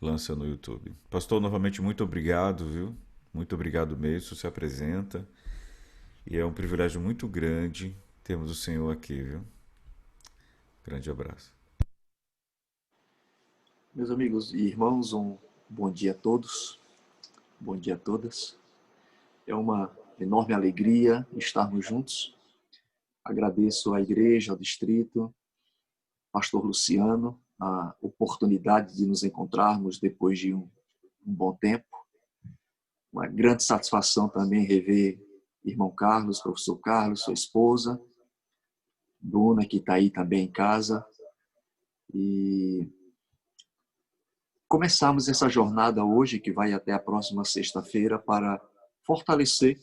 lança no YouTube. Pastor, novamente, muito obrigado, viu? Muito obrigado mesmo, se apresenta. E é um privilégio muito grande termos o Senhor aqui, viu? Grande abraço. Meus amigos e irmãos, um bom dia a todos, bom dia a todas. É uma enorme alegria estarmos juntos. Agradeço à igreja, ao distrito, pastor Luciano, a oportunidade de nos encontrarmos depois de um bom tempo. Uma grande satisfação também rever irmão Carlos, professor Carlos, sua esposa, Bruna, que está aí também em casa. E começamos essa jornada hoje, que vai até a próxima sexta-feira, para fortalecer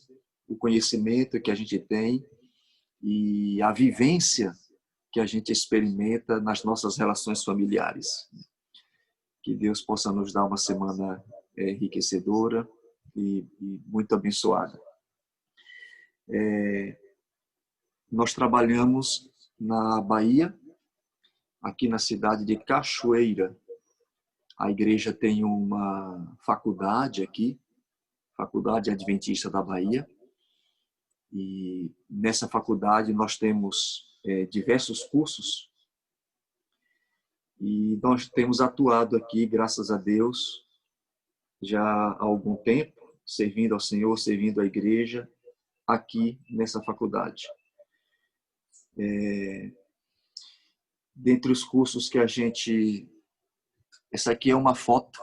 o conhecimento que a gente tem e a vivência que a gente experimenta nas nossas relações familiares. Que Deus possa nos dar uma semana enriquecedora e muito abençoada. Nós trabalhamos na Bahia, aqui na cidade de Cachoeira. A igreja tem uma faculdade aqui, Faculdade Adventista da Bahia, e nessa faculdade nós temos diversos cursos e nós temos atuado aqui, graças a Deus, já há algum tempo, servindo ao Senhor, servindo à igreja, aqui nessa faculdade. Dentre os cursos que a gente... Essa aqui é uma foto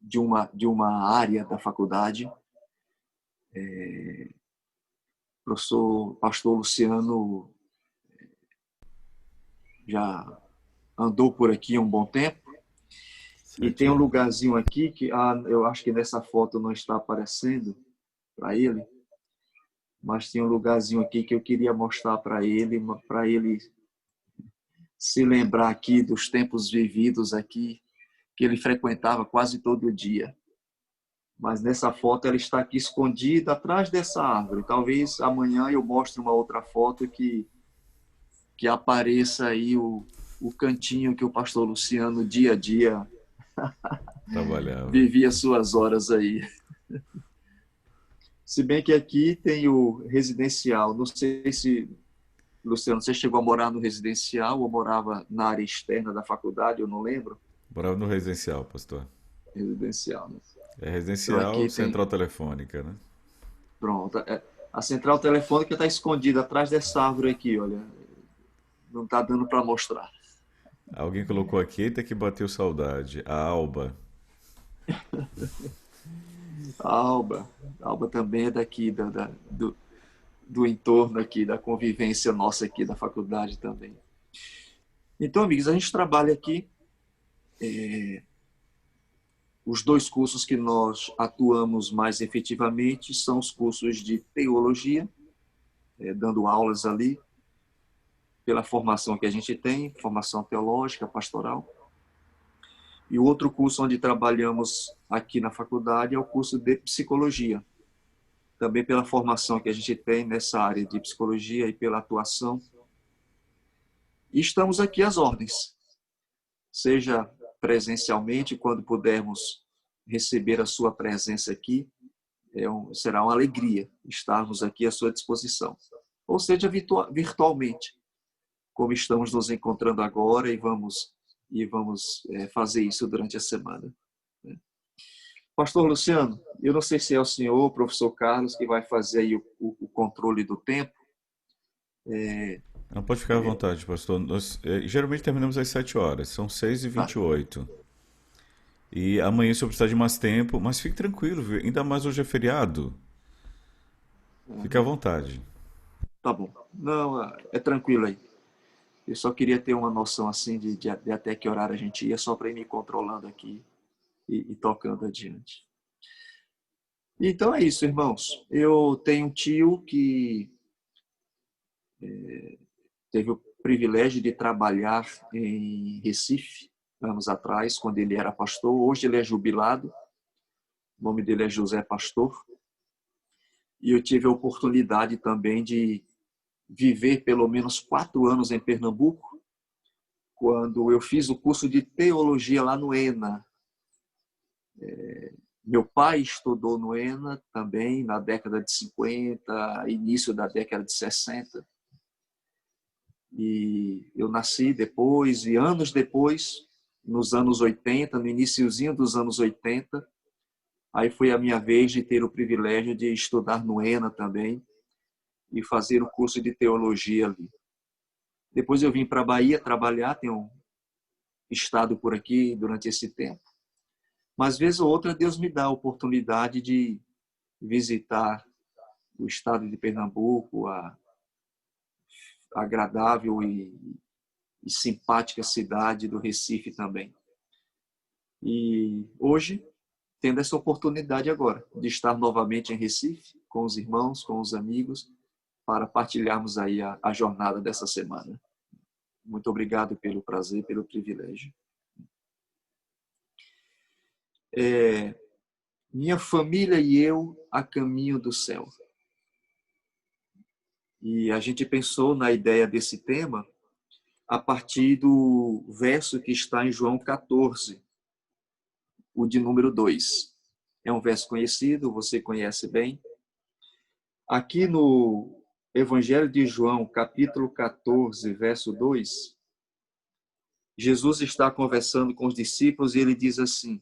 de uma área da faculdade. O pastor Luciano já andou por aqui há um bom tempo. E tem um Certinho. lugarzinho aqui que eu acho que nessa foto não está aparecendo para ele, mas tem um lugarzinho aqui que eu queria mostrar para ele se lembrar aqui dos tempos vividos aqui, que ele frequentava quase todo dia. Mas nessa foto ela está aqui escondida atrás dessa árvore. Talvez amanhã eu mostre uma outra foto que apareça aí o cantinho que o pastor Luciano, dia a dia, Trabalhava. vivia suas horas aí. Se bem que aqui tem o residencial. Não sei se, Luciano, você chegou a morar no residencial ou morava na área externa da faculdade, eu não lembro. Morava no residencial, pastor. Residencial, né? É Então residencial aqui tem... central telefônica, né? Pronto. A central telefônica está escondida atrás dessa árvore aqui, olha. Não está dando para mostrar. Alguém colocou aqui, eita que bateu saudade. A Alba. A Alba. A Alba também é daqui, do entorno aqui, da convivência nossa aqui da faculdade também. Então, amigos, a gente trabalha aqui. Os dois cursos que nós atuamos mais efetivamente são os cursos de teologia, dando aulas ali, pela formação que a gente tem, formação teológica, pastoral. E o outro curso onde trabalhamos aqui na faculdade é o curso de psicologia, também pela formação que a gente tem nessa área de psicologia e pela atuação. E estamos aqui às ordens, seja presencialmente, quando pudermos receber a sua presença aqui, será uma alegria estarmos aqui à sua disposição. Ou seja, virtualmente, como estamos nos encontrando agora e vamos fazer isso durante a semana. Pastor Luciano, eu não sei se é o senhor, o professor Carlos, que vai fazer aí o controle do tempo. Não pode ficar à vontade, pastor. Nós, geralmente terminamos às 7 horas, são 6 e Tá, 28 E amanhã, se eu precisar de mais tempo, mas fique tranquilo, viu? Ainda mais hoje é feriado. Fique à vontade. tá bom. Não, é tranquilo aí. Eu só queria ter uma noção assim de até que horário a gente ia, só para ir me controlando aqui e tocando adiante. Então é isso, irmãos. Eu tenho um tio que teve o privilégio de trabalhar em Recife, anos atrás, quando ele era pastor. Hoje ele é jubilado, o nome dele é José Pastor. E eu tive a oportunidade também de viver pelo menos 4 anos em Pernambuco, quando eu fiz o curso de teologia lá no ENA. Meu pai estudou no ENA também na década de 50, início da década de 60. E eu nasci depois, e anos depois, nos anos 80, no iniciozinho dos anos 80, aí foi a minha vez de ter o privilégio de estudar no ENA também e fazer o curso de teologia ali. Depois eu vim para a Bahia trabalhar, tenho estado por aqui durante esse tempo. Mas, vez ou outra, Deus me dá a oportunidade de visitar o estado de Pernambuco, a agradável e simpática cidade do Recife também. E hoje, tendo essa oportunidade agora de estar novamente em Recife, com os irmãos, com os amigos, para partilharmos aí a jornada dessa semana. Muito obrigado pelo prazer, pelo privilégio. Minha família e eu a caminho do céu. E a gente pensou na ideia desse tema a partir do verso que está em João 14, o de número 2. É um verso conhecido, você conhece bem. Aqui no Evangelho de João, capítulo 14, verso 2, Jesus está conversando com os discípulos e ele diz assim: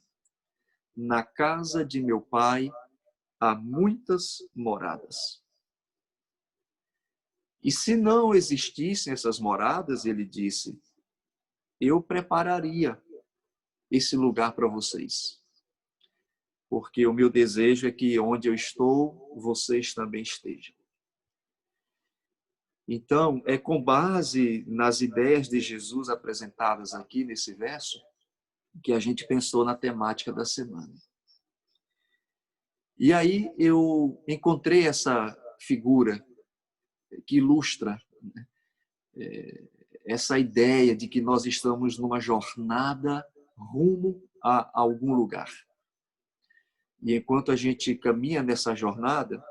na casa de meu pai há muitas moradas. E se não existissem essas moradas, ele disse, eu prepararia esse lugar para vocês. Porque o meu desejo é que onde eu estou, vocês também estejam. Então, é com base nas ideias de Jesus apresentadas aqui nesse verso que a gente pensou na temática da semana. E aí eu encontrei essa figura que ilustra essa ideia de que nós estamos numa jornada rumo a algum lugar. E enquanto a gente caminha nessa jornada,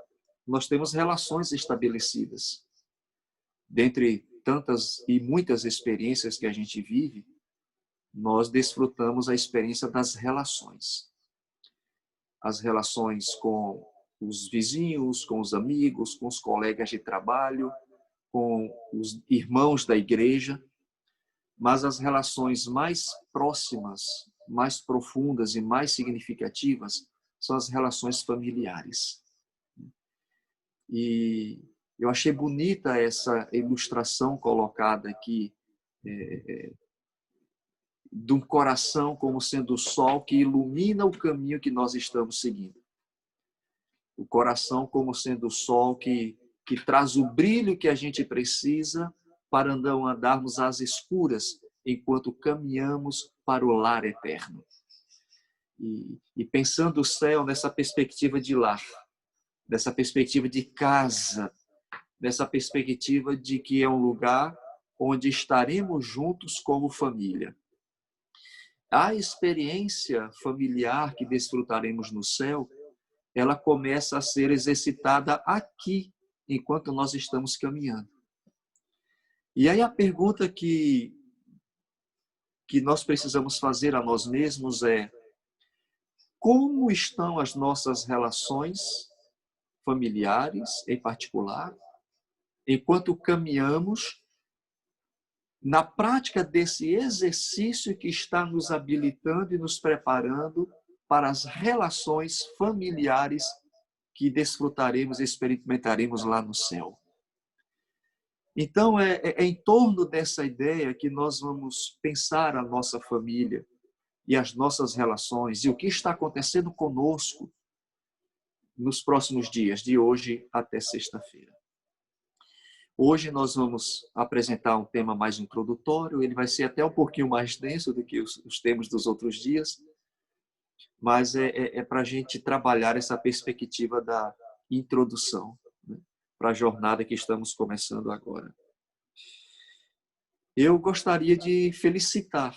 nós temos relações estabelecidas. Dentre tantas e muitas experiências que a gente vive, nós desfrutamos a experiência das relações. As relações com os vizinhos, com os amigos, com os colegas de trabalho, com os irmãos da igreja, mas as relações mais próximas, mais profundas e mais significativas são as relações familiares. E eu achei bonita essa ilustração colocada aqui de um coração como sendo o sol que ilumina o caminho que nós estamos seguindo. O coração como sendo o sol que traz o brilho que a gente precisa para não andarmos às escuras enquanto caminhamos para o lar eterno. E pensando o céu nessa perspectiva de lar, dessa perspectiva de casa, dessa perspectiva de que é um lugar onde estaremos juntos como família. A experiência familiar que desfrutaremos no céu, ela começa a ser exercitada aqui, enquanto nós estamos caminhando. E aí a pergunta que nós precisamos fazer a nós mesmos é: como estão as nossas relações familiares, em particular, enquanto caminhamos na prática desse exercício que está nos habilitando e nos preparando para as relações familiares que desfrutaremos e experimentaremos lá no céu. Então, é em torno dessa ideia que nós vamos pensar a nossa família e as nossas relações e o que está acontecendo conosco nos próximos dias, de hoje até sexta-feira. Hoje nós vamos apresentar um tema mais introdutório, ele vai ser até um pouquinho mais denso do que os temas dos outros dias, mas é para a gente trabalhar essa perspectiva da introdução, né, para a jornada que estamos começando agora. Eu gostaria de felicitar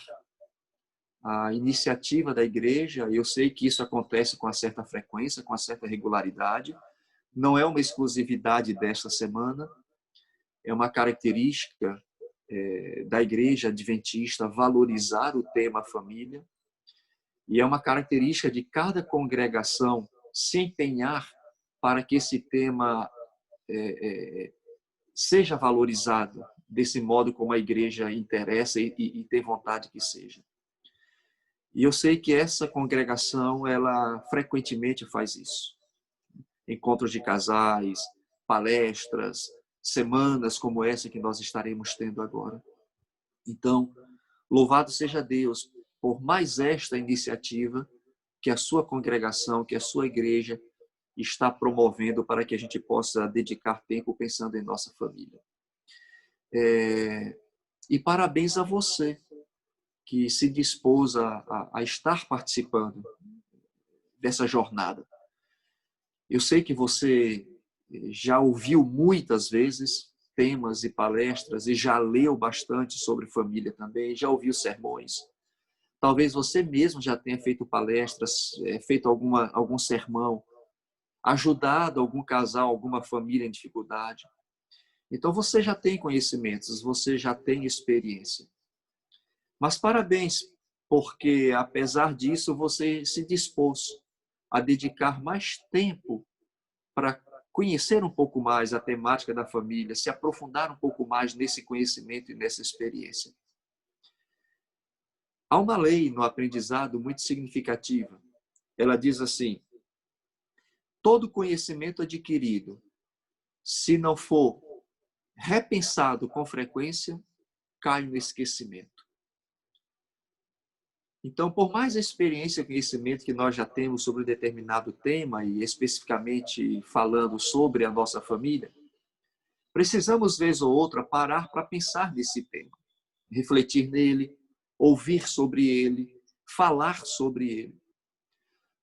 a iniciativa da igreja, eu sei que isso acontece com uma certa frequência, com uma certa regularidade, não é uma exclusividade desta semana, é uma característica da igreja adventista valorizar o tema família. E é uma característica de cada congregação se empenhar para que esse tema seja valorizado desse modo como a igreja interessa e tem vontade que seja. E eu sei que essa congregação, ela frequentemente faz isso. Encontros de casais, palestras, semanas como essa que nós estaremos tendo agora. Então, louvado seja Deus por mais esta iniciativa que a sua congregação, que a sua igreja está promovendo para que a gente possa dedicar tempo pensando em nossa família. E parabéns a você que se dispôs a estar participando dessa jornada. Eu sei que você já ouviu muitas vezes temas e palestras e já leu bastante sobre família também, já ouviu sermões. Talvez você mesmo já tenha feito palestras, feito algum sermão, ajudado algum casal, alguma família em dificuldade. Então você já tem conhecimentos, você já tem experiência. Mas parabéns, porque apesar disso você se dispôs a dedicar mais tempo para conhecer um pouco mais a temática da família, se aprofundar um pouco mais nesse conhecimento e nessa experiência. Há uma lei no aprendizado muito significativa. Ela diz assim: todo conhecimento adquirido, se não for repensado com frequência, cai no esquecimento. Então, por mais experiência e conhecimento que nós já temos sobre um determinado tema, e especificamente falando sobre a nossa família, precisamos, vez ou outra, parar para pensar nesse tema, refletir nele, ouvir sobre ele, falar sobre ele.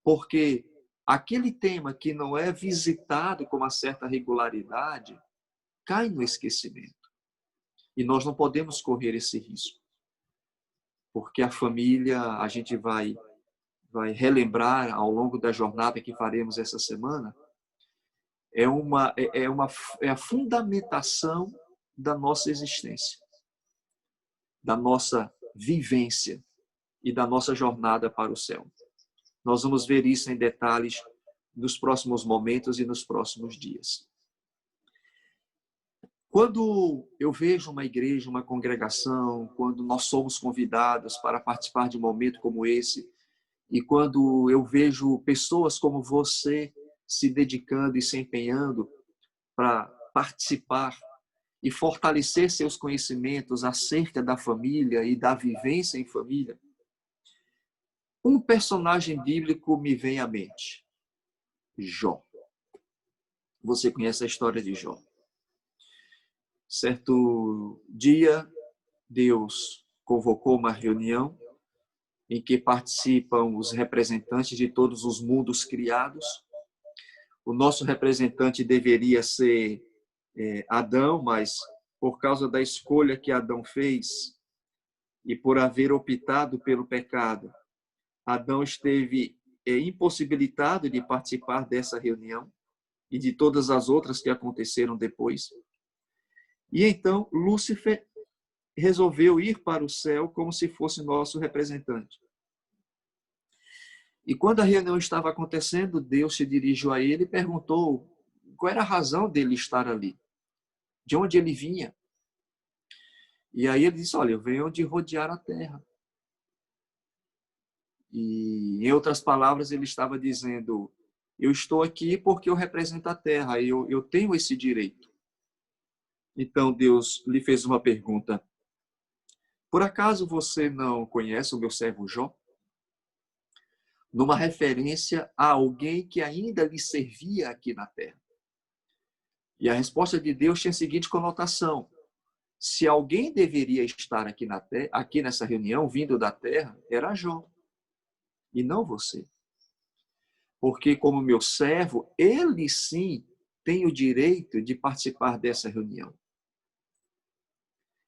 Porque aquele tema que não é visitado com uma certa regularidade, cai no esquecimento. E nós não podemos correr esse risco. Porque a família, a gente vai relembrar ao longo da jornada que faremos essa semana, é a fundamentação da nossa existência, da nossa vivência e da nossa jornada para o céu. Nós vamos ver isso em detalhes nos próximos momentos e nos próximos dias. Quando eu vejo uma igreja, uma congregação, quando nós somos convidados para participar de um momento como esse, e quando eu vejo pessoas como você se dedicando e se empenhando para participar e fortalecer seus conhecimentos acerca da família e da vivência em família, um personagem bíblico me vem à mente: Jó. Você conhece a história de Jó. Certo dia, Deus convocou uma reunião em que participam os representantes de todos os mundos criados. O nosso representante deveria ser Adão, mas por causa da escolha que Adão fez e por haver optado pelo pecado, Adão esteve impossibilitado de participar dessa reunião e de todas as outras que aconteceram depois. E então Lúcifer resolveu ir para o céu como se fosse nosso representante. E quando a reunião estava acontecendo, Deus se dirigiu a ele e perguntou qual era a razão dele estar ali, de onde ele vinha. E aí ele disse: olha, eu venho de rodear a terra. E, em outras palavras, ele estava dizendo: eu estou aqui porque eu represento a terra, eu tenho esse direito. Então Deus lhe fez uma pergunta: por acaso você não conhece o meu servo Jó? Numa referência a alguém que ainda lhe servia aqui na terra. E a resposta de Deus tinha a seguinte conotação: se alguém deveria estar aqui nessa reunião, vindo da terra, era Jó, e não você. Porque como meu servo, ele sim tem o direito de participar dessa reunião.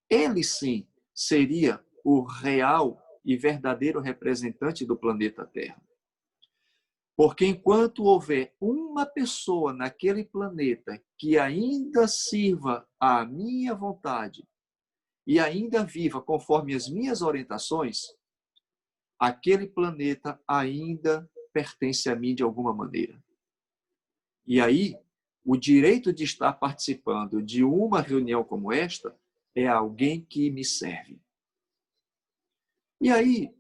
Ele sim seria o real e verdadeiro representante do planeta Terra. Porque enquanto houver uma pessoa naquele planeta que ainda sirva à minha vontade e ainda viva conforme as minhas orientações, aquele planeta ainda pertence a mim de alguma maneira. E aí, o direito de estar participando de uma reunião como esta é alguém que me serve. E aí,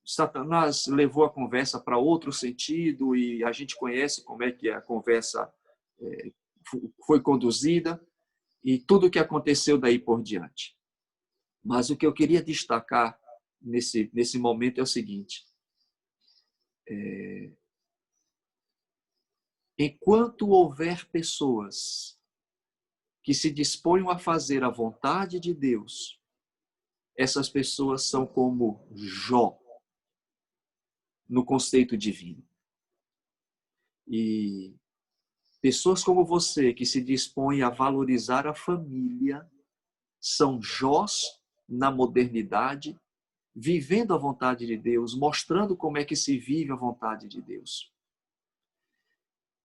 Satanás levou a conversa para outro sentido e a gente conhece como é que a conversa foi conduzida e tudo o que aconteceu daí por diante. Mas o que eu queria destacar nesse momento é o seguinte: enquanto houver pessoas que se disponham a fazer a vontade de Deus, essas pessoas são como Jó no conceito divino. E pessoas como você que se dispõem a valorizar a família são Jós na modernidade, vivendo a vontade de Deus, mostrando como é que se vive a vontade de Deus.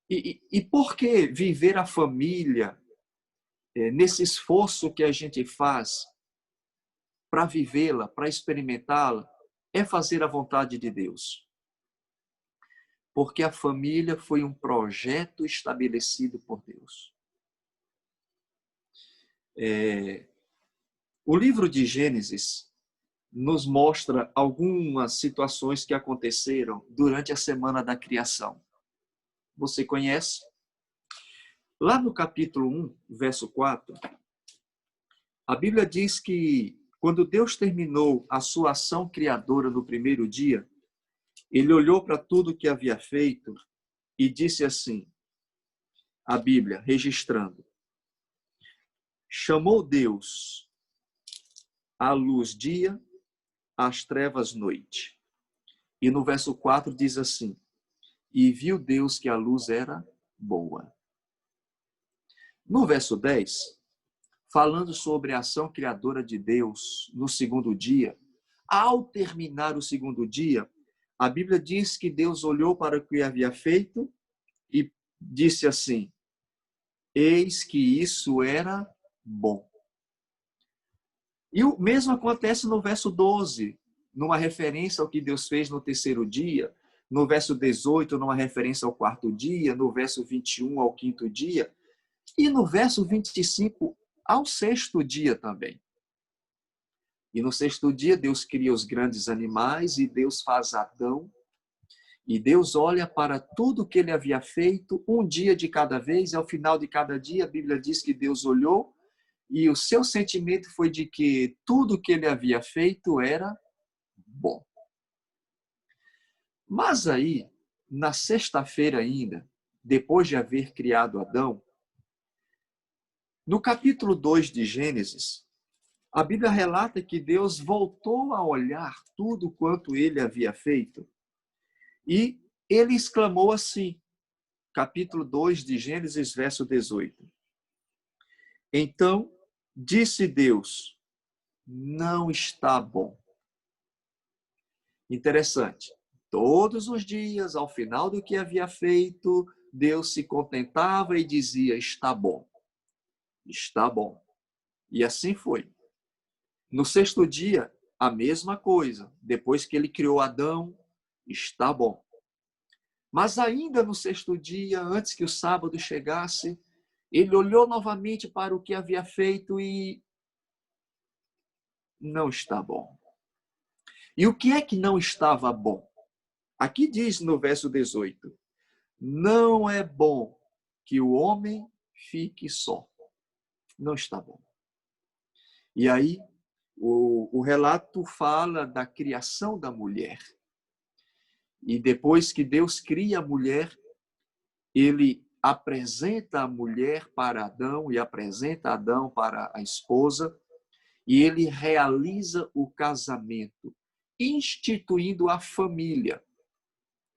E por que viver a família nesse esforço que a gente faz para vivê-la, para experimentá-la, é fazer a vontade de Deus? Porque a família foi um projeto estabelecido por Deus. O livro de Gênesis nos mostra algumas situações que aconteceram durante a semana da criação. Você conhece? Lá no capítulo 1, verso 4, a Bíblia diz que quando Deus terminou a sua ação criadora no primeiro dia, ele olhou para tudo que havia feito e disse assim, a Bíblia, registrando: chamou Deus a luz dia, as trevas noite. E no verso 4 diz assim, e viu Deus que a luz era boa. No verso 10, falando sobre a ação criadora de Deus no segundo dia, ao terminar o segundo dia, a Bíblia diz que Deus olhou para o que havia feito e disse assim, eis que isso era bom. E o mesmo acontece no verso 12, numa referência ao que Deus fez no terceiro dia, no verso 18, numa referência ao quarto dia, no verso 21, ao quinto dia, e no verso 25, ao sexto dia também. E no sexto dia, Deus cria os grandes animais e Deus faz Adão. E Deus olha para tudo que ele havia feito, um dia de cada vez, e ao final de cada dia, a Bíblia diz que Deus olhou e o seu sentimento foi de que tudo que ele havia feito era bom. Mas aí, na sexta-feira ainda, depois de haver criado Adão, no capítulo 2 de Gênesis, a Bíblia relata que Deus voltou a olhar tudo quanto ele havia feito e ele exclamou assim, capítulo 2 de Gênesis, verso 18. Então, disse Deus, não está bom. Interessante. Todos os dias, ao final do que havia feito, Deus se contentava e dizia, está bom. Está bom. E assim foi. No sexto dia, a mesma coisa. Depois que ele criou Adão, está bom. Mas ainda no sexto dia, antes que o sábado chegasse, ele olhou novamente para o que havia feito e não está bom. E o que é que não estava bom? Aqui diz no verso 18, não é bom que o homem fique só. Não está bom. E aí, o relato fala da criação da mulher. E depois que Deus cria a mulher, ele apresenta a mulher para Adão e apresenta Adão para a esposa, e ele realiza o casamento, instituindo a família.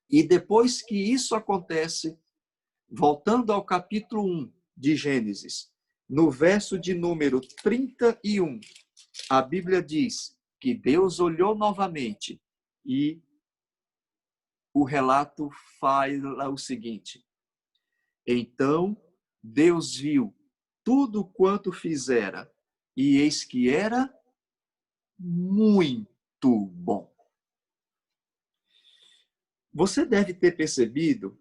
E depois que isso acontece, voltando ao capítulo 1 de Gênesis, no verso de número 31, a Bíblia diz que Deus olhou novamente e o relato fala o seguinte, então Deus viu tudo quanto fizera e eis que era muito bom. Você deve ter percebido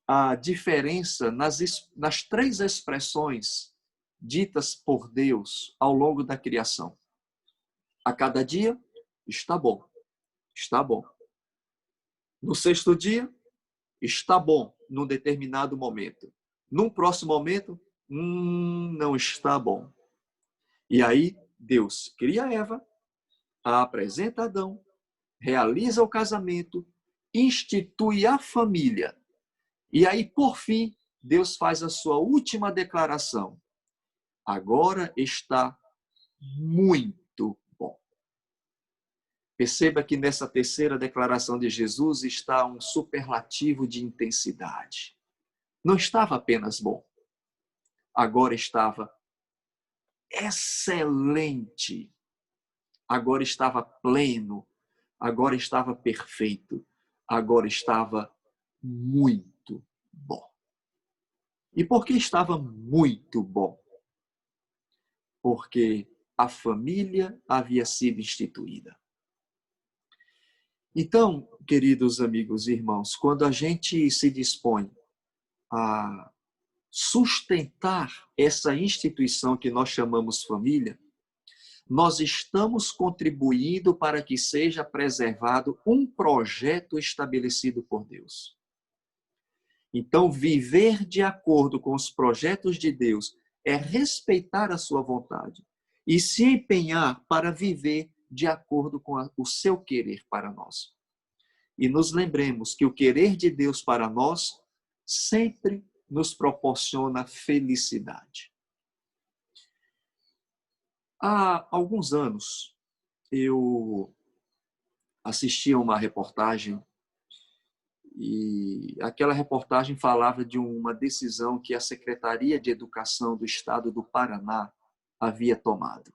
a diferença nas três expressões ditas por Deus ao longo da criação. A cada dia, está bom, está bom. No sexto dia, está bom, num determinado momento. Num próximo momento, não está bom. E aí, Deus cria Eva, a apresenta Adão, realiza o casamento, institui a família. E aí, por fim, Deus faz a sua última declaração. Agora está muito bom. Perceba que nessa terceira declaração de Jesus está um superlativo de intensidade. Não estava apenas bom. Agora estava excelente. Agora estava pleno. Agora estava perfeito. Agora estava muito bom. E por que estava muito bom? Porque a família havia sido instituída. Então, queridos amigos e irmãos, quando a gente se dispõe a sustentar essa instituição que nós chamamos família, nós estamos contribuindo para que seja preservado um projeto estabelecido por Deus. Então, viver de acordo com os projetos de Deus é respeitar a sua vontade e se empenhar para viver de acordo com o seu querer para nós. E nos lembremos que o querer de Deus para nós sempre nos proporciona felicidade. Há alguns anos, eu assisti a uma reportagem e aquela reportagem falava de uma decisão que a Secretaria de Educação do Estado do Paraná havia tomado.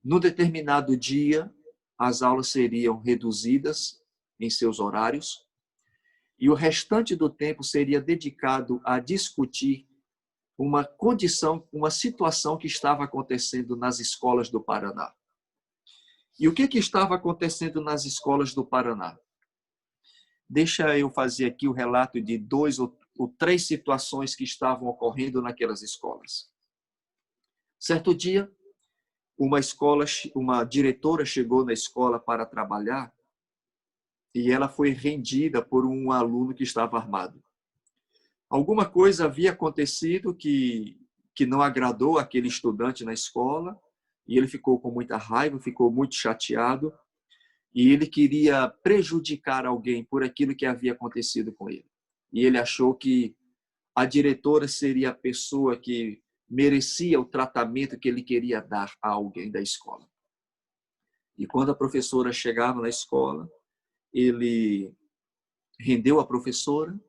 No determinado dia, as aulas seriam reduzidas em seus horários e o restante do tempo seria dedicado a discutir uma condição, uma situação que estava acontecendo nas escolas do Paraná. E o que estava acontecendo nas escolas do Paraná? Deixa eu fazer aqui o relato de 2 ou 3 situações que estavam ocorrendo naquelas escolas. Certo dia, uma diretora chegou na escola para trabalhar e ela foi rendida por um aluno que estava armado. Alguma coisa havia acontecido que não agradou aquele estudante na escola e ele ficou com muita raiva, ficou muito chateado e ele queria prejudicar alguém por aquilo que havia acontecido com ele. E ele achou que a diretora seria a pessoa que merecia o tratamento que ele queria dar a alguém da escola. E quando a professora chegava na escola, ele rendeu a professora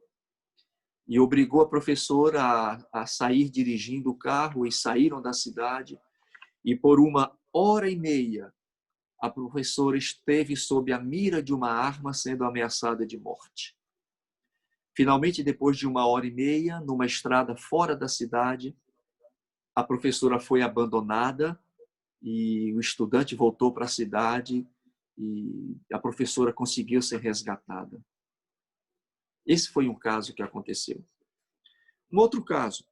e obrigou a professora a sair dirigindo o carro e saíram da cidade. E por 1h30, a professora esteve sob a mira de uma arma sendo ameaçada de morte. Finalmente, depois de 1h30, numa estrada fora da cidade, a professora foi abandonada e o estudante voltou para a cidade e a professora conseguiu ser resgatada. Esse foi um caso que aconteceu. Um outro caso,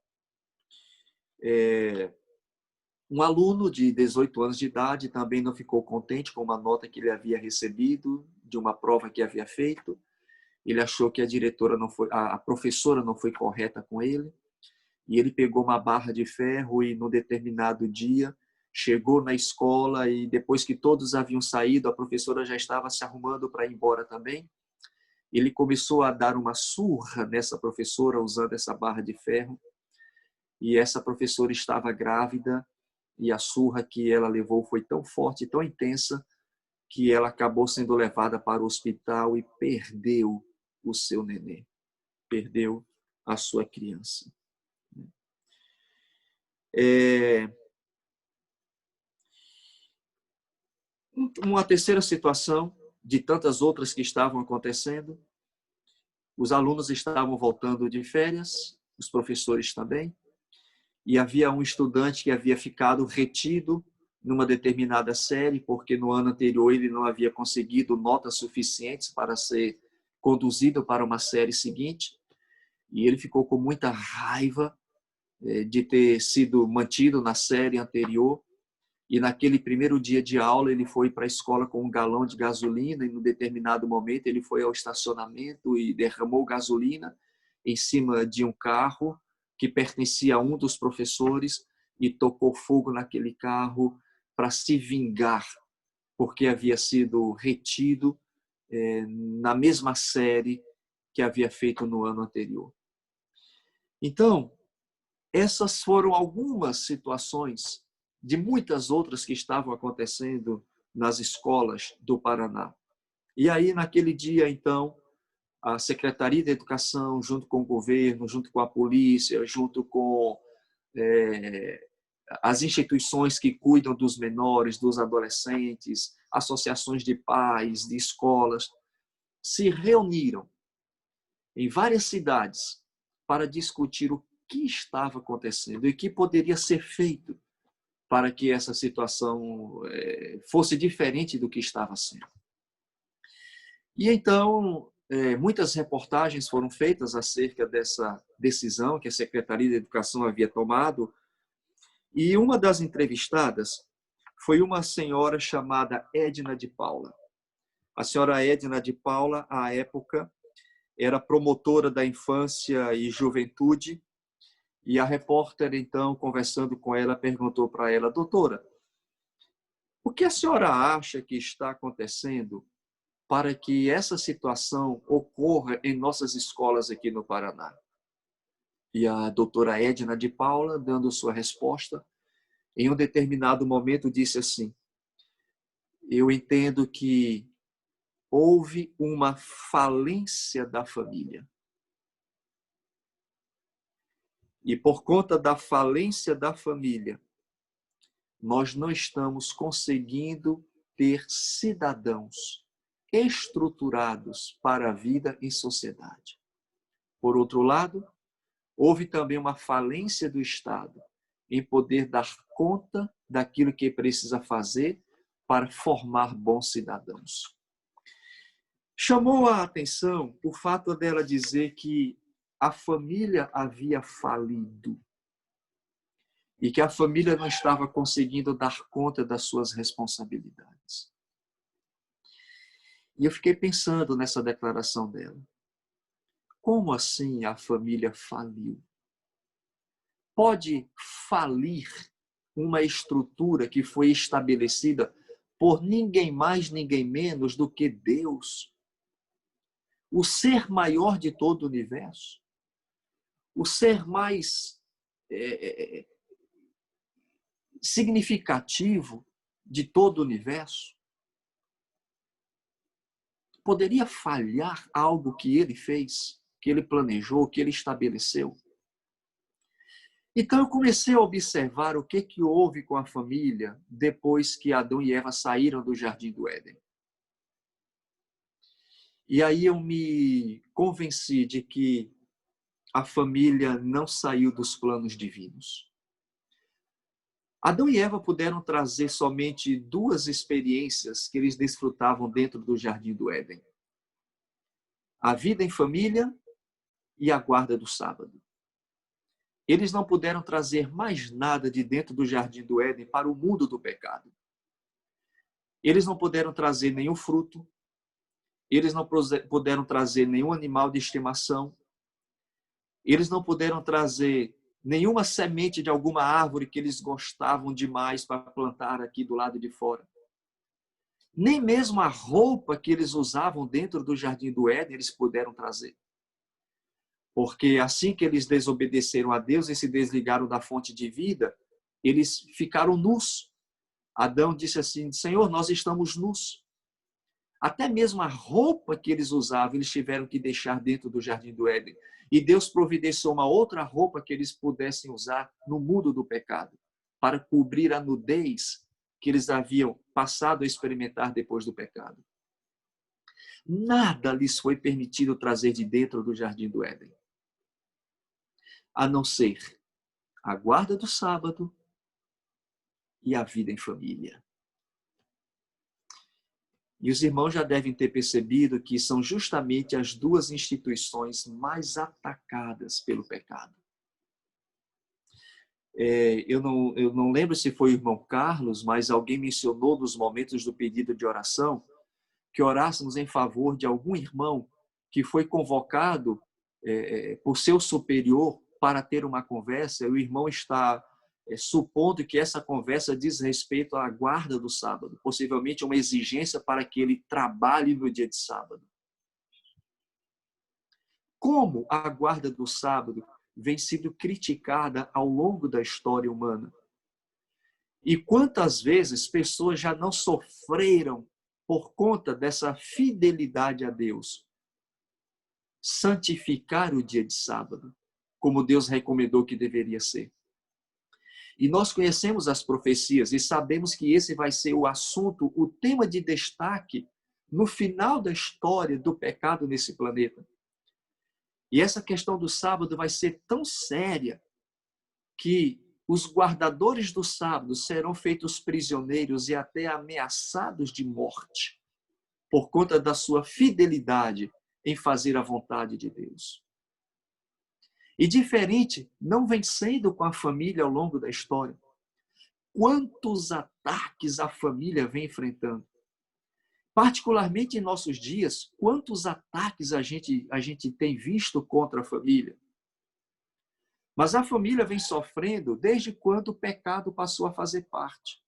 um aluno de 18 anos de idade também não ficou contente com uma nota que ele havia recebido de uma prova que havia feito. Ele achou que a professora não foi correta com ele. E ele pegou uma barra de ferro e, no determinado dia, chegou na escola e, depois que todos haviam saído, a professora já estava se arrumando para ir embora também. Ele começou a dar uma surra nessa professora usando essa barra de ferro. E essa professora estava grávida e a surra que ela levou foi tão forte, tão intensa, que ela acabou sendo levada para o hospital e perdeu o seu nenê. Perdeu a sua criança. Uma terceira situação, de tantas outras que estavam acontecendo, os alunos estavam voltando de férias, os professores também, e havia um estudante que havia ficado retido numa determinada série, porque no ano anterior ele não havia conseguido notas suficientes para ser conduzido para uma série seguinte, e ele ficou com muita raiva de ter sido mantido na série anterior. E naquele primeiro dia de aula, ele foi para a escola com um galão de gasolina e, num determinado momento, ele foi ao estacionamento e derramou gasolina em cima de um carro que pertencia a um dos professores e tocou fogo naquele carro para se vingar, porque havia sido retido na mesma série que havia feito no ano anterior. Então, essas foram algumas situações de muitas outras que estavam acontecendo nas escolas do Paraná. E aí, naquele dia, então, a Secretaria de Educação, junto com o governo, junto com a polícia, junto com as instituições que cuidam dos menores, dos adolescentes, associações de pais, de escolas, se reuniram em várias cidades para discutir o que estava acontecendo e o que poderia ser feito para que essa situação fosse diferente do que estava sendo. E então, muitas reportagens foram feitas acerca dessa decisão que a Secretaria de Educação havia tomado, e uma das entrevistadas foi uma senhora chamada Edna de Paula. A senhora Edna de Paula, à época, era promotora da infância e juventude, e a repórter, então, conversando com ela, perguntou para ela: doutora, o que a senhora acha que está acontecendo para que essa situação ocorra em nossas escolas aqui no Paraná? E a doutora Edna de Paula, dando sua resposta, em um determinado momento disse assim: eu entendo que houve uma falência da família. E por conta da falência da família, nós não estamos conseguindo ter cidadãos estruturados para a vida em sociedade. Por outro lado, houve também uma falência do Estado em poder dar conta daquilo que precisa fazer para formar bons cidadãos. Chamou a atenção o fato dela dizer que a família havia falido e que a família não estava conseguindo dar conta das suas responsabilidades. E eu fiquei pensando nessa declaração dela. Como assim a família faliu? Pode falir uma estrutura que foi estabelecida por ninguém mais, ninguém menos do que Deus, o ser maior de todo o universo, o ser mais significativo de todo o universo? Poderia falhar algo que ele fez, que ele planejou, que ele estabeleceu? Então eu comecei a observar o que houve com a família depois que Adão e Eva saíram do Jardim do Éden. E aí eu me convenci de que a família não saiu dos planos divinos. Adão e Eva puderam trazer somente duas experiências que eles desfrutavam dentro do Jardim do Éden: a vida em família e a guarda do sábado. Eles não puderam trazer mais nada de dentro do Jardim do Éden para o mundo do pecado. Eles não puderam trazer nenhum fruto, eles não puderam trazer nenhum animal de estimação, eles não puderam trazer nenhuma semente de alguma árvore que eles gostavam demais para plantar aqui do lado de fora. Nem mesmo a roupa que eles usavam dentro do Jardim do Éden eles puderam trazer. Porque assim que eles desobedeceram a Deus e se desligaram da fonte de vida, eles ficaram nus. Adão disse assim: Senhor, nós estamos nus. Até mesmo a roupa que eles usavam, eles tiveram que deixar dentro do Jardim do Éden. E Deus providenciou uma outra roupa que eles pudessem usar no mundo do pecado, para cobrir a nudez que eles haviam passado a experimentar depois do pecado. Nada lhes foi permitido trazer de dentro do Jardim do Éden, a não ser a guarda do sábado e a vida em família. E os irmãos já devem ter percebido que são justamente as duas instituições mais atacadas pelo pecado. Eu não lembro se foi o irmão Carlos, mas alguém mencionou nos momentos do pedido de oração que orássemos em favor de algum irmão que foi convocado por seu superior para ter uma conversa, e o irmão está supondo que essa conversa diz respeito à guarda do sábado, possivelmente uma exigência para que ele trabalhe no dia de sábado. Como a guarda do sábado vem sendo criticada ao longo da história humana? E quantas vezes pessoas já não sofreram por conta dessa fidelidade a Deus? Santificar o dia de sábado, como Deus recomendou que deveria ser. E nós conhecemos as profecias e sabemos que esse vai ser o assunto, o tema de destaque no final da história do pecado nesse planeta. E essa questão do sábado vai ser tão séria que os guardadores do sábado serão feitos prisioneiros e até ameaçados de morte por conta da sua fidelidade em fazer a vontade de Deus. E diferente não vem sendo com a família ao longo da história. Quantos ataques a família vem enfrentando? Particularmente em nossos dias, quantos ataques a gente tem visto contra a família? Mas a família vem sofrendo desde quando o pecado passou a fazer parte.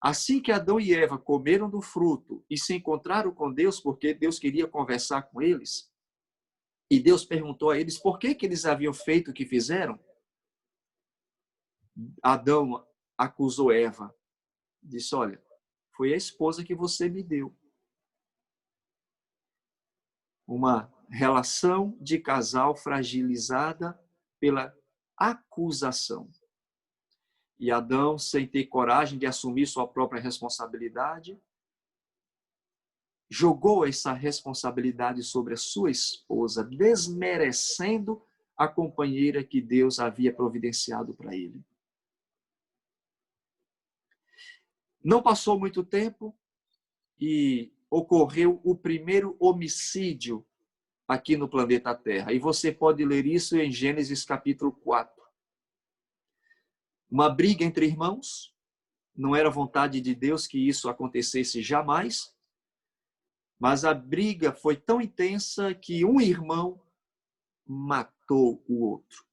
Assim que Adão e Eva comeram do fruto e se encontraram com Deus, porque Deus queria conversar com eles, e Deus perguntou a eles por que eles haviam feito o que fizeram, Adão acusou Eva, disse, olha, foi a esposa que você me deu. Uma relação de casal fragilizada pela acusação. E Adão, sem ter coragem de assumir sua própria responsabilidade, jogou essa responsabilidade sobre a sua esposa, desmerecendo a companheira que Deus havia providenciado para ele. Não passou muito tempo e ocorreu o primeiro homicídio aqui no planeta Terra. E você pode ler isso em Gênesis capítulo 4. Uma briga entre irmãos, não era vontade de Deus que isso acontecesse jamais, mas a briga foi tão intensa que um irmão matou o outro.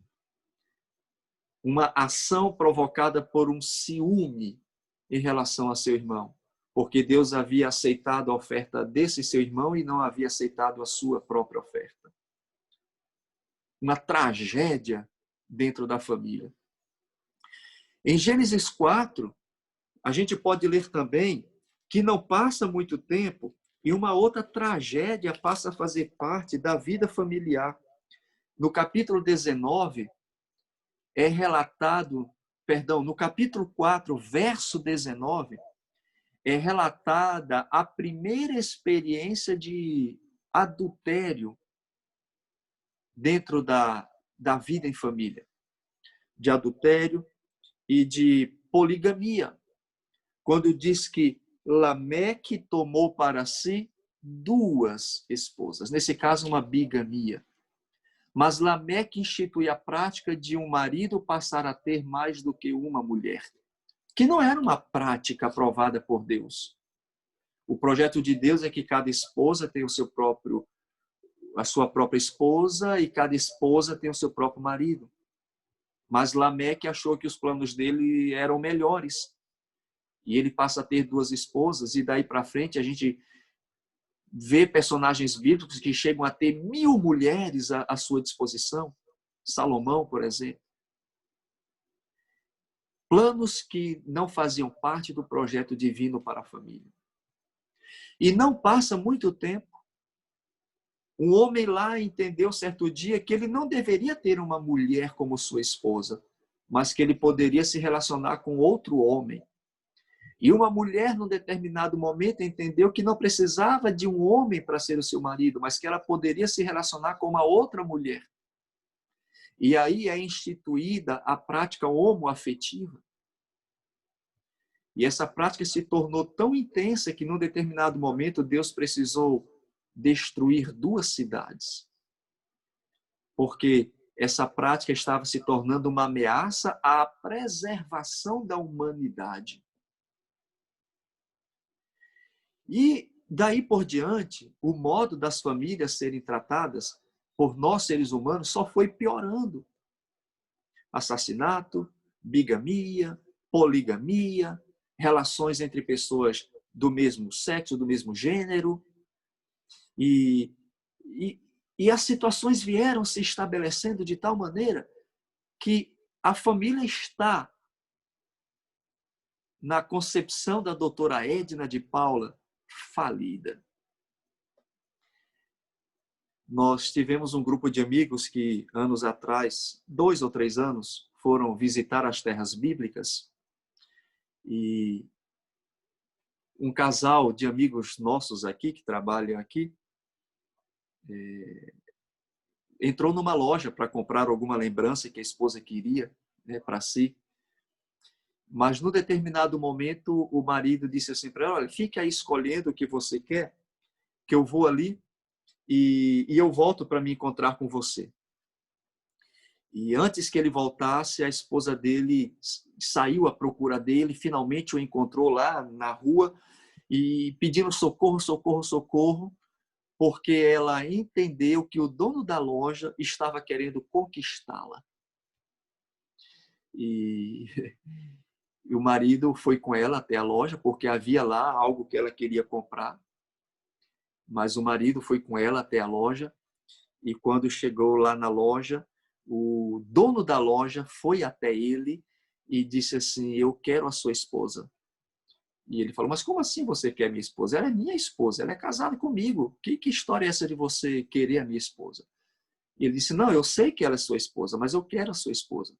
Uma ação provocada por um ciúme em relação a seu irmão, porque Deus havia aceitado a oferta desse seu irmão e não havia aceitado a sua própria oferta. Uma tragédia dentro da família. Em Gênesis 4, a gente pode ler também que não passa muito tempo e uma outra tragédia passa a fazer parte da vida familiar. No capítulo 19, é relatado, no capítulo 4, verso 19, é relatada a primeira experiência de adultério dentro da vida em família. De adultério e de poligamia. Quando diz que Lameque tomou para si 2 esposas, nesse caso uma bigamia. Mas Lameque institui a prática de um marido passar a ter mais do que uma mulher, que não era uma prática aprovada por Deus. O projeto de Deus é que cada esposa tenha a sua própria esposa e cada esposa tenha o seu próprio marido. Mas Lameque achou que os planos dele eram melhores. E ele passa a ter 2 esposas, e daí para frente a gente vê personagens bíblicos que chegam a ter 1000 mulheres à sua disposição. Salomão, por exemplo. Planos que não faziam parte do projeto divino para a família. E não passa muito tempo, um homem lá entendeu certo dia que ele não deveria ter uma mulher como sua esposa, mas que ele poderia se relacionar com outro homem. E uma mulher, num determinado momento, entendeu que não precisava de um homem para ser o seu marido, mas que ela poderia se relacionar com uma outra mulher. E aí é instituída a prática homoafetiva. E essa prática se tornou tão intensa que, num determinado momento, Deus precisou destruir 2 cidades. Porque essa prática estava se tornando uma ameaça à preservação da humanidade. E daí por diante, o modo das famílias serem tratadas por nós seres humanos só foi piorando. Assassinato, bigamia, poligamia, relações entre pessoas do mesmo sexo, do mesmo gênero. E as situações vieram se estabelecendo de tal maneira que a família está, na concepção da doutora Edna de Paula, falida. Nós tivemos um grupo de amigos que, anos atrás, 2 ou 3 anos, foram visitar as terras bíblicas e um casal de amigos nossos aqui, que trabalham aqui, entrou numa loja para comprar alguma lembrança que a esposa queria, né, para si. Mas, no determinado momento, o marido disse assim para ela: olha, fique aí escolhendo o que você quer, que eu vou ali e eu volto para me encontrar com você. E antes que ele voltasse, a esposa dele saiu à procura dele, finalmente o encontrou lá na rua e pedindo socorro, socorro, socorro, porque ela entendeu que o dono da loja estava querendo conquistá-la. E o marido foi com ela até a loja, porque havia lá algo que ela queria comprar. Mas o marido foi com ela até a loja e quando chegou lá na loja, o dono da loja foi até ele e disse assim: eu quero a sua esposa. E ele falou: mas como assim você quer minha esposa? Ela é minha esposa, ela é casada comigo. Que história é essa de você querer a minha esposa? E ele disse: não, eu sei que ela é sua esposa, mas eu quero a sua esposa.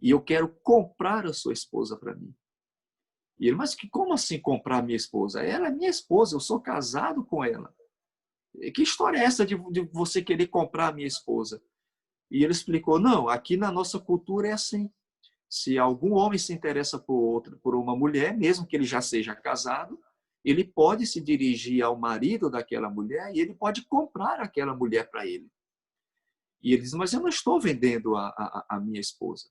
E eu quero comprar a sua esposa para mim. E ele: mas como assim comprar a minha esposa? Ela é minha esposa, eu sou casado com ela. Que história é essa de você querer comprar a minha esposa? E ele explicou: não, aqui na nossa cultura é assim. Se algum homem se interessa por uma mulher, mesmo que ele já seja casado, ele pode se dirigir ao marido daquela mulher e ele pode comprar aquela mulher para ele. E ele diz: mas eu não estou vendendo a minha esposa.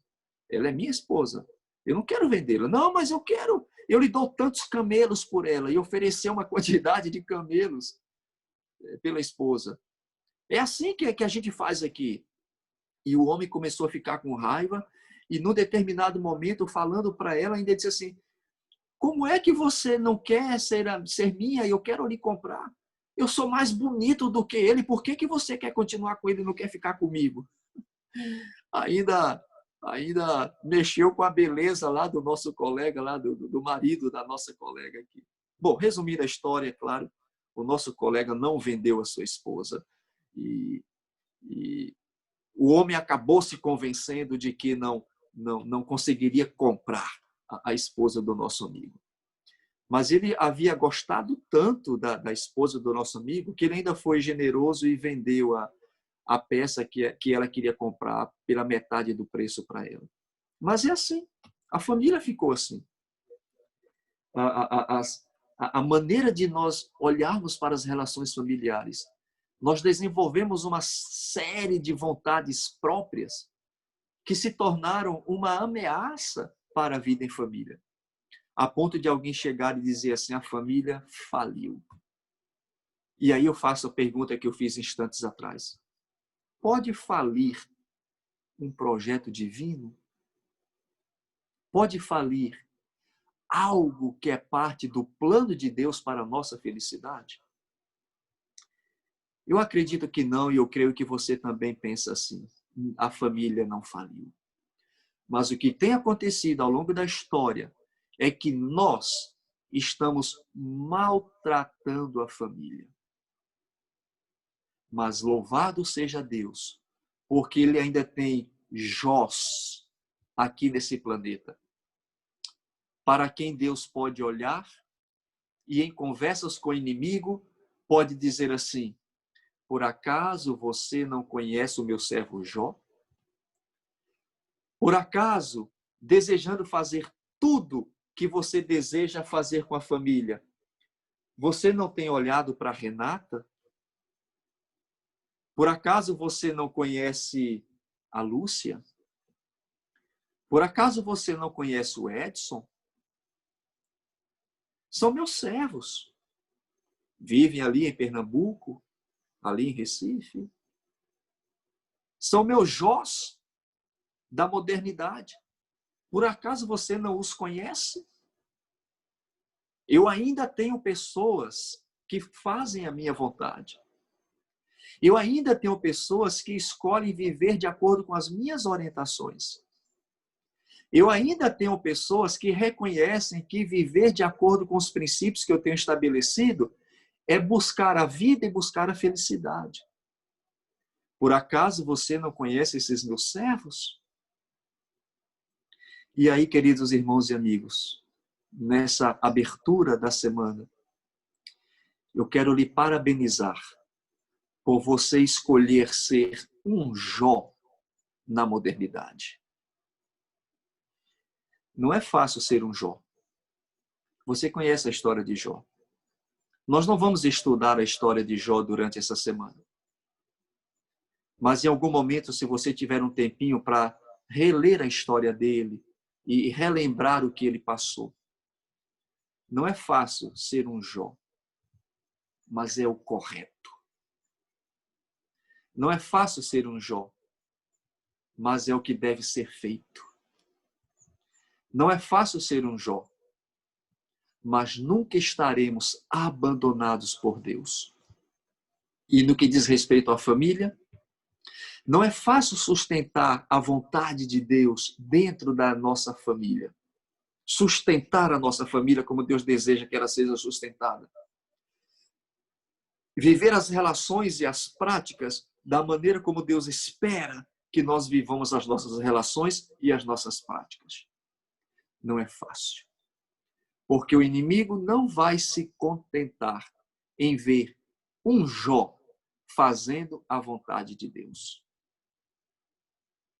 Ela é minha esposa. Eu não quero vendê-la. Não, mas eu quero. Eu lhe dou tantos camelos por ela. E ofereceu uma quantidade de camelos pela esposa. É assim que a gente faz aqui. E o homem começou a ficar com raiva e, num determinado momento, falando para ela, ainda disse assim: como é que você não quer ser minha e eu quero lhe comprar? Eu sou mais bonito do que ele, por que você quer continuar com ele e não quer ficar comigo? Ainda mexeu com a beleza lá do nosso colega, lá do marido da nossa colega aqui. Bom, resumindo a história, é claro, o nosso colega não vendeu a sua esposa e o homem acabou se convencendo de que não conseguiria comprar a esposa do nosso amigo. Mas ele havia gostado tanto da esposa do nosso amigo que ele ainda foi generoso e vendeu a peça que ela queria comprar pela metade do preço para ela. Mas é assim, a família ficou assim. A maneira de nós olharmos para as relações familiares, nós desenvolvemos uma série de vontades próprias que se tornaram uma ameaça para a vida em família, a ponto de alguém chegar e dizer assim: a família faliu. E aí eu faço a pergunta que eu fiz instantes atrás: pode falir um projeto divino? Pode falir algo que é parte do plano de Deus para a nossa felicidade? Eu acredito que não, e eu creio que você também pensa assim. A família não faliu. Mas o que tem acontecido ao longo da história é que nós estamos maltratando a família. Mas louvado seja Deus, porque Ele ainda tem Jós aqui nesse planeta, para quem Deus pode olhar e, em conversas com o inimigo, pode dizer assim: por acaso você não conhece o meu servo Jó? Por acaso, desejando fazer tudo que você deseja fazer com a família? Você não tem olhado para Renata? Por acaso você não conhece a Lúcia? Por acaso você não conhece o Edson? São meus servos. Vivem ali em Pernambuco, ali em Recife. São meus Jós da modernidade. Por acaso você não os conhece? Eu ainda tenho pessoas que fazem a minha vontade. Eu ainda tenho pessoas que escolhem viver de acordo com as minhas orientações. Eu ainda tenho pessoas que reconhecem que viver de acordo com os princípios que eu tenho estabelecido é buscar a vida e buscar a felicidade. Por acaso você não conhece esses meus servos? E aí, queridos irmãos e amigos, nessa abertura da semana, eu quero lhe parabenizar por você escolher ser um Jó na modernidade. Não é fácil ser um Jó. Você conhece a história de Jó. Nós não vamos estudar a história de Jó durante essa semana. Mas em algum momento, se você tiver um tempinho para reler a história dele e relembrar o que ele passou. Não é fácil ser um Jó, mas é o correto. Não é fácil ser um Jó, mas é o que deve ser feito. Não é fácil ser um Jó, mas nunca estaremos abandonados por Deus. E no que diz respeito à família, não é fácil sustentar a vontade de Deus dentro da nossa família. Sustentar a nossa família como Deus deseja que ela seja sustentada. Viver as relações e as práticas da maneira como Deus espera que nós vivamos as nossas relações e as nossas práticas. Não é fácil. Porque o inimigo não vai se contentar em ver um Jó fazendo a vontade de Deus.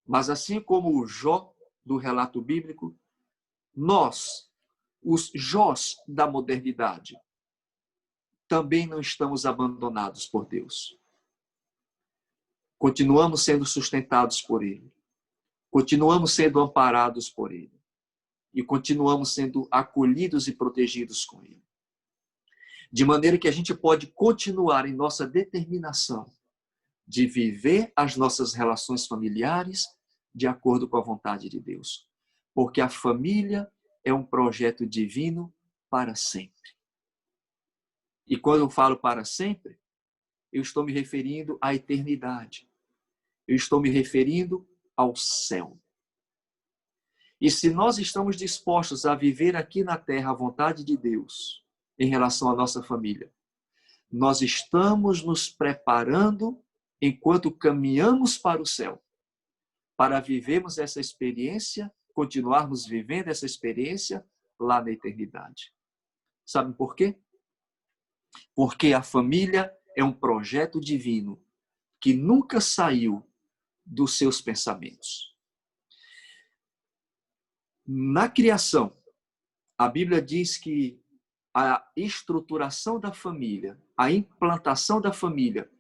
Mas assim como o Jó do relato bíblico, nós, os Jós da modernidade, também não estamos abandonados por Deus. Continuamos sendo sustentados por Ele. Continuamos sendo amparados por Ele. E continuamos sendo acolhidos e protegidos com Ele. De maneira que a gente pode continuar em nossa determinação de viver as nossas relações familiares de acordo com a vontade de Deus. Porque a família é um projeto divino para sempre. E quando eu falo para sempre, eu estou me referindo à eternidade. Eu estou me referindo ao céu. E se nós estamos dispostos a viver aqui na terra a vontade de Deus em relação à nossa família, nós estamos nos preparando enquanto caminhamos para o céu, para vivermos essa experiência, continuarmos vivendo essa experiência lá na eternidade. Sabe por quê? Porque a família é um projeto divino que nunca saiu dos seus pensamentos. Na criação, a Bíblia diz que a estruturação da família, a implantação da família,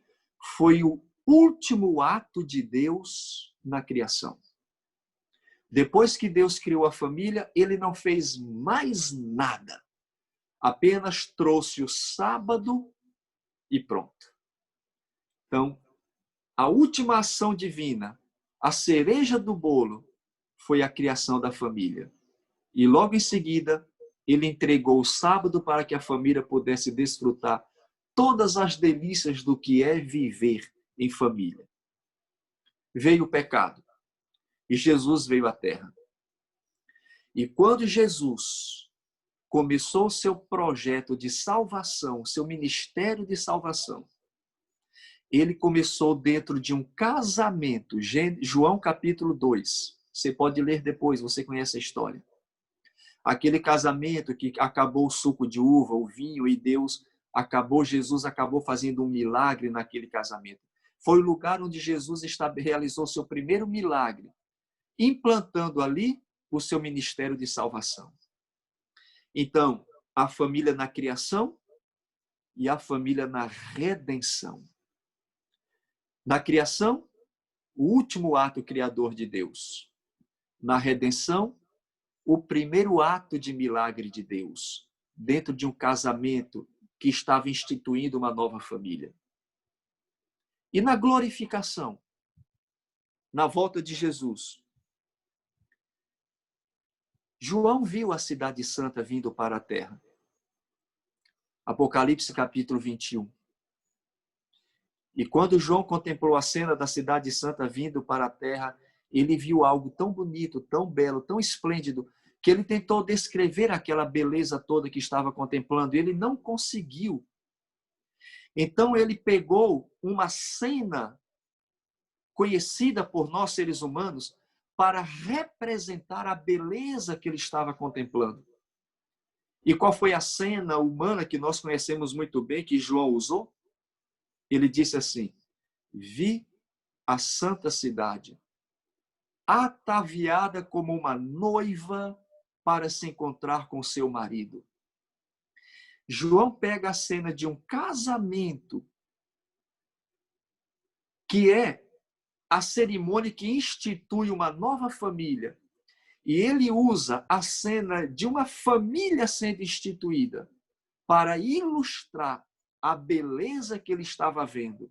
foi o último ato de Deus na criação. Depois que Deus criou a família, ele não fez mais nada. Apenas trouxe o sábado e pronto. Então, a última ação divina, a cereja do bolo, foi a criação da família. E logo em seguida, ele entregou o sábado para que a família pudesse desfrutar todas as delícias do que é viver em família. Veio o pecado e Jesus veio à terra. E quando Jesus começou o seu projeto de salvação, seu ministério de salvação, ele começou dentro de um casamento. João capítulo 2. Você pode ler depois, você conhece a história. Aquele casamento que acabou o suco de uva, o vinho, e Jesus acabou fazendo um milagre naquele casamento. Foi o lugar onde Jesus realizou seu primeiro milagre, implantando ali o seu ministério de salvação. Então, a família na criação e a família na redenção. Na criação, o último ato criador de Deus. Na redenção, o primeiro ato de milagre de Deus, dentro de um casamento que estava instituindo uma nova família. E na glorificação, na volta de Jesus, João viu a cidade santa vindo para a terra. Apocalipse capítulo 21. E quando João contemplou a cena da cidade santa vindo para a terra, ele viu algo tão bonito, tão belo, tão esplêndido, que ele tentou descrever aquela beleza toda que estava contemplando, e ele não conseguiu. Então ele pegou uma cena conhecida por nós seres humanos para representar a beleza que ele estava contemplando. E qual foi a cena humana que nós conhecemos muito bem, que João usou? Ele disse assim: vi a santa cidade, ataviada como uma noiva para se encontrar com seu marido. João pega a cena de um casamento, que é a cerimônia que institui uma nova família, e ele usa a cena de uma família sendo instituída para ilustrar a beleza que ele estava vendo,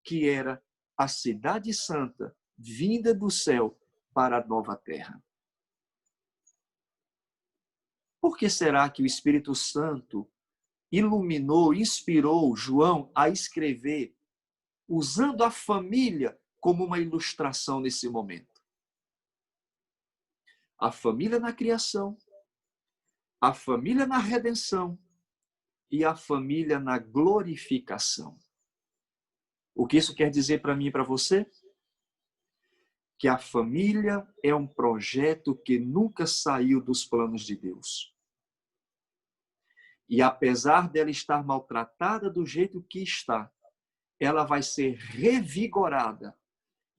que era a cidade santa vinda do céu para a nova terra. Por que será que o Espírito Santo iluminou, inspirou João a escrever, usando a família como uma ilustração nesse momento? A família na criação, a família na redenção e a família na glorificação. O que isso quer dizer para mim e para você? Que a família é um projeto que nunca saiu dos planos de Deus. E apesar dela estar maltratada do jeito que está, ela vai ser revigorada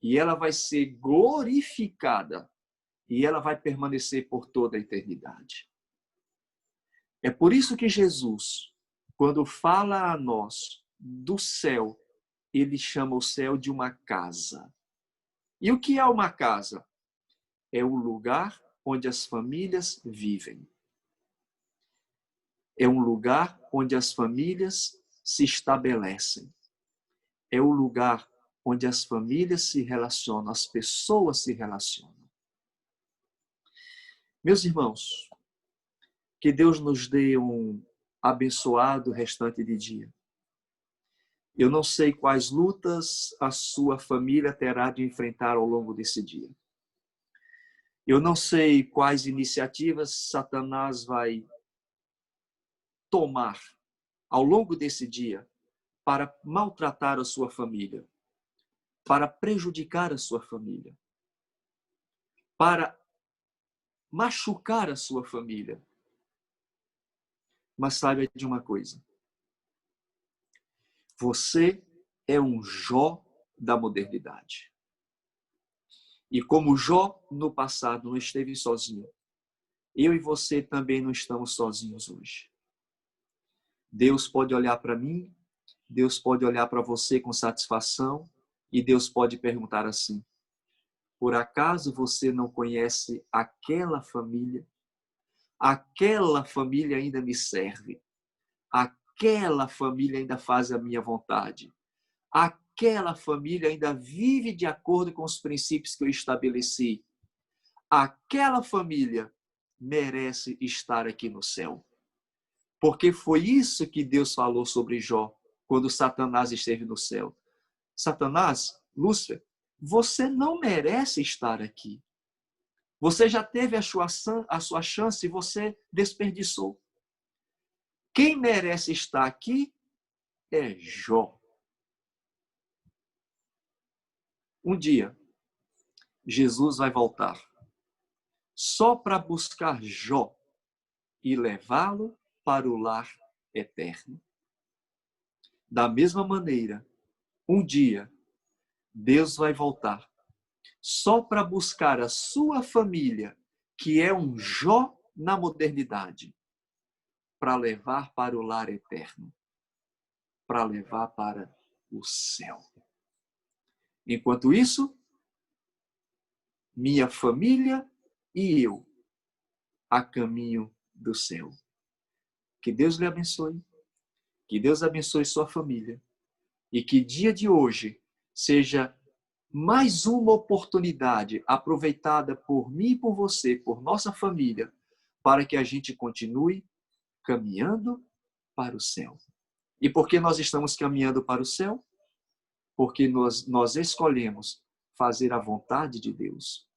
e ela vai ser glorificada e ela vai permanecer por toda a eternidade. É por isso que Jesus, quando fala a nós do céu, ele chama o céu de uma casa. E o que é uma casa? É o lugar onde as famílias vivem. É um lugar onde as famílias se estabelecem. É o lugar onde as famílias se relacionam, as pessoas se relacionam. Meus irmãos, que Deus nos dê um abençoado restante de dia. Eu não sei quais lutas a sua família terá de enfrentar ao longo desse dia. Eu não sei quais iniciativas Satanás vai tomar ao longo desse dia para maltratar a sua família, para prejudicar a sua família, para machucar a sua família. Mas saiba de uma coisa: você é um Jó da modernidade. E como Jó no passado não esteve sozinho, eu e você também não estamos sozinhos hoje. Deus pode olhar para mim, Deus pode olhar para você com satisfação e Deus pode perguntar assim: por acaso você não conhece aquela família? Aquela família ainda me serve. Aquela família ainda faz a minha vontade. Aquela família ainda vive de acordo com os princípios que eu estabeleci. Aquela família merece estar aqui no céu. Porque foi isso que Deus falou sobre Jó quando Satanás esteve no céu. Satanás, Lúcifer, você não merece estar aqui. Você já teve a sua chance e você desperdiçou. Quem merece estar aqui é Jó. Um dia, Jesus vai voltar só para buscar Jó e levá-lo para o lar eterno. Da mesma maneira, um dia, Deus vai voltar só para buscar a sua família, que é um Jó na modernidade, para levar para o lar eterno, para levar para o céu. Enquanto isso, minha família e eu a caminho do céu. Que Deus lhe abençoe, que Deus abençoe sua família e que dia de hoje seja mais uma oportunidade aproveitada por mim e por você, por nossa família, para que a gente continue caminhando para o céu. E por que nós estamos caminhando para o céu? Porque nós escolhemos fazer a vontade de Deus.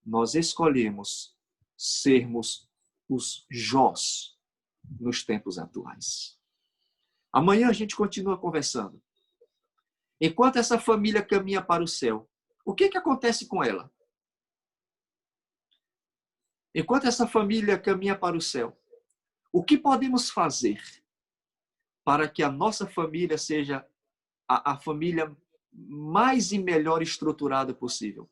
Nós escolhemos sermos os Jós nos tempos atuais. Amanhã a gente continua conversando. Enquanto essa família caminha para o céu, o que acontece com ela? Enquanto essa família caminha para o céu, o que podemos fazer para que a nossa família seja a família mais e melhor estruturada possível?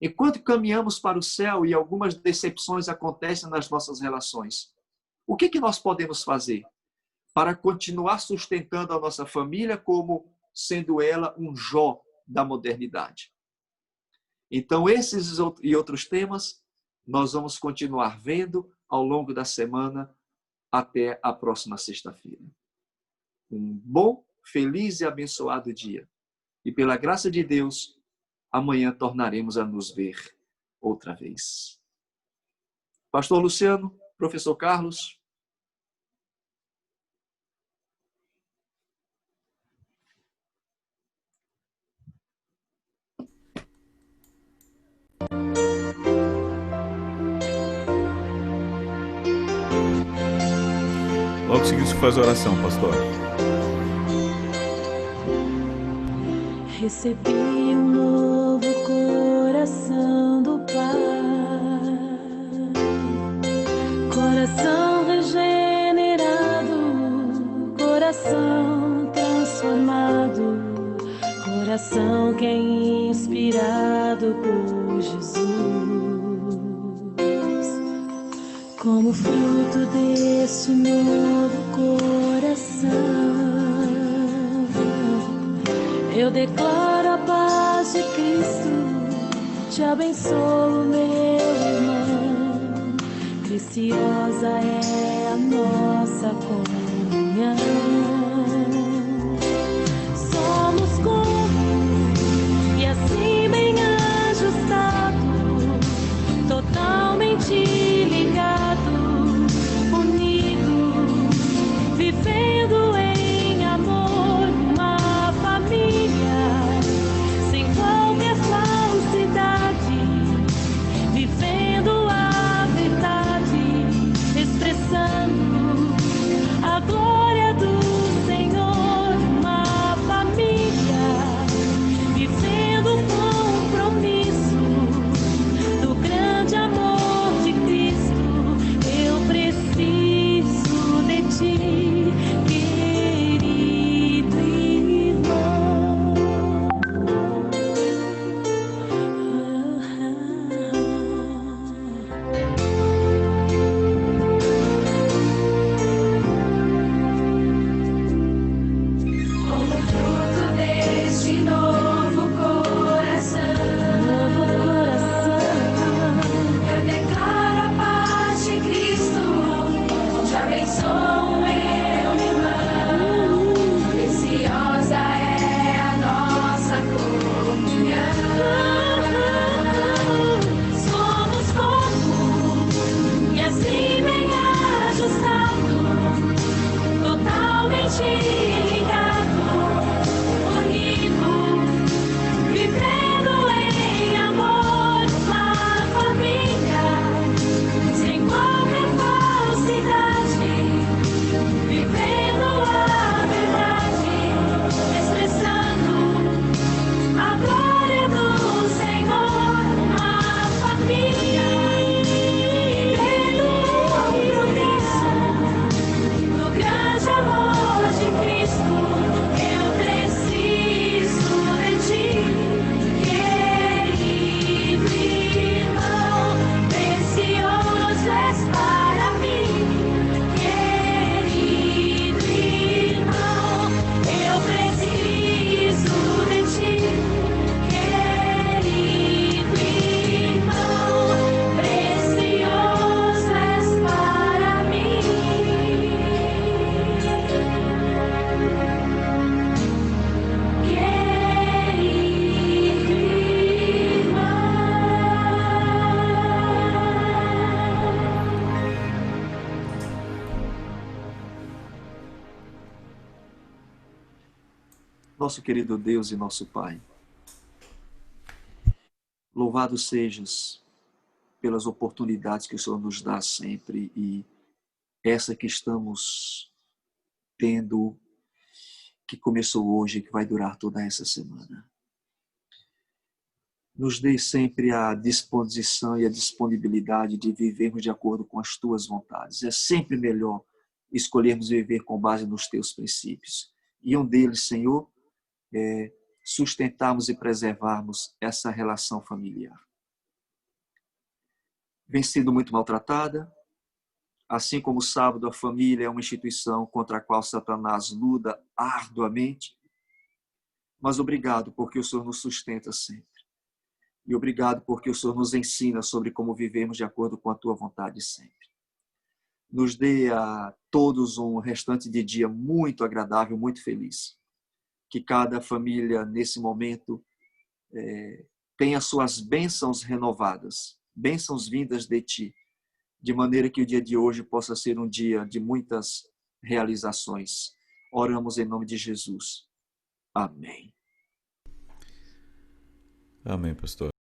Enquanto caminhamos para o céu e algumas decepções acontecem nas nossas relações, o que nós podemos fazer para continuar sustentando a nossa família como sendo ela um Jó da modernidade? Então, esses e outros temas nós vamos continuar vendo ao longo da semana até a próxima sexta-feira. Um bom, feliz e abençoado dia. E pela graça de Deus, amanhã tornaremos a nos ver outra vez. Pastor Luciano, professor Carlos. Logo seguinte, você faz a oração, pastor. Recebi um novo coração do Pai, coração regenerado, coração transformado, coração que é inspirado por Jesus. Como fruto desse novo coração, eu declaro a paz de Cristo, te abençoo, meu irmão. Preciosa é a nossa comunhão. Somos corpos e assim bem ajustados, totalmente ligados, unidos, vivendo em amor, uma família sem qualquer falsidade, vivendo a verdade, expressando a glória do Nosso querido Deus e nosso Pai, louvado sejas pelas oportunidades que o Senhor nos dá sempre e essa que estamos tendo, que começou hoje e que vai durar toda essa semana. Nos dê sempre a disposição e a disponibilidade de vivermos de acordo com as tuas vontades. É sempre melhor escolhermos viver com base nos teus princípios. E um deles, Senhor, é sustentarmos e preservarmos essa relação familiar. Vem sido muito maltratada, assim como o sábado, a família é uma instituição contra a qual Satanás luta arduamente, mas obrigado porque o Senhor nos sustenta sempre. E obrigado porque o Senhor nos ensina sobre como vivemos de acordo com a tua vontade sempre. Nos dê a todos um restante de dia muito agradável, muito feliz. Que cada família, nesse momento, tenha suas bênçãos renovadas, bênçãos vindas de ti, de maneira que o dia de hoje possa ser um dia de muitas realizações. Oramos em nome de Jesus. Amém. Amém, pastor.